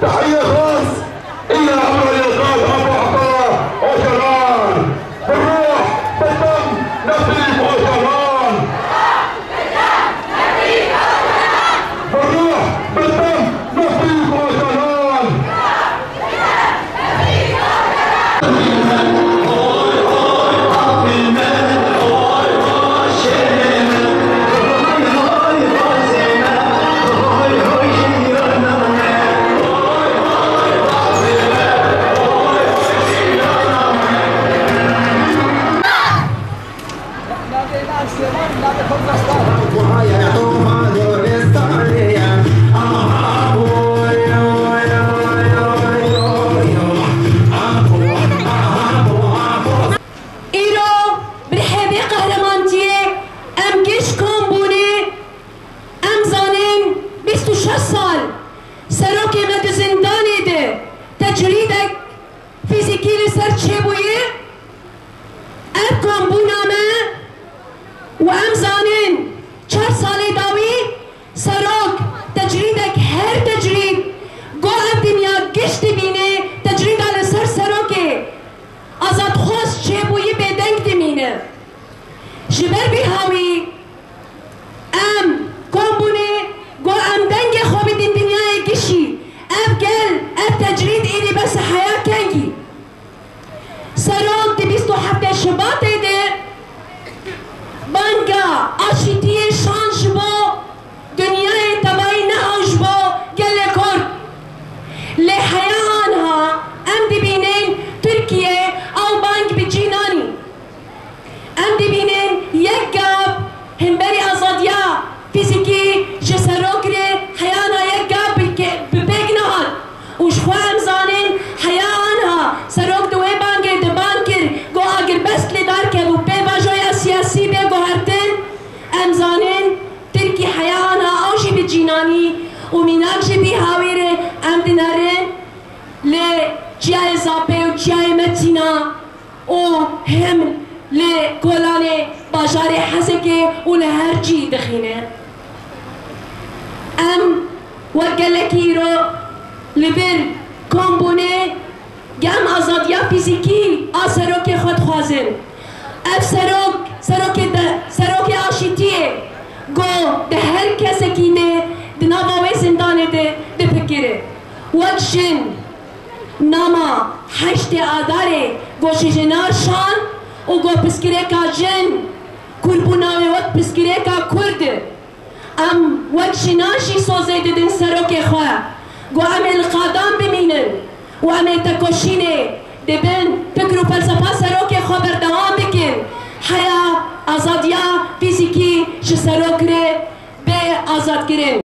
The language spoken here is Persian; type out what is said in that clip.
تحية خاص إلى عمر الإنقاذ أبو عبد الله أوشران. بالروح بالدم نفيك أوشران. بالروح بالدم نفيك أوشران. و ام زانین 4 ساله داوی سراک تجریدک هر تجرید گو ام دنیا گشت بینه تجرید آل سر سراکه آزاد خواست چه بویی بدنگ دمینه جبر بی هاوی ام کامبونه گو ام دنگ خوابی دین دنیای گشی ام گل ام تجرید ایلی بس حیا کنگی سراک دی 27 شباط ده بانگا آشیتی شانش با دنیای تبایی نهاش با گل کرد لحیا آنها ام دبینین ترکیه او بانگ بجینانی ام دبینین یک گاب همبری آزادیا فیزیکی جسروک ره حیانا یک گاب ببگ نهان وشخوا ام زانین حیا آنها سروک دوی بانگ دبان کر گو آگر بست لدار کل و پی واجوی سیاسی به گوهرتن ام زانین ترکی حیا آنها اوشی بجینانی و میناک جبی هاویره ام دنارن ل جای زاپه و جای متینا و هم ل گولان باجار حزکه و لهر جی دخینه ام وگلکی رو لبر کامبونه گم آزادیا فیزیکی آسروک خود خوازن اف سروک آشیتیه گو ده هر کسی کینه ده نواوی زندانه ده فکره وکشن ناما 8 آداره گو جنار شان و گو پسکره کا جن کربوناوی وقت پسکره کا کرد ام وکشناشی سوزه ده دن سروک خواه گو عمل قادم بمینن و عمل تکوشینه ده بین فکر و فلسفه سروک خواه بردوام بکن حیا آزادیا فیزیکی جسروک ره به آزاد کرن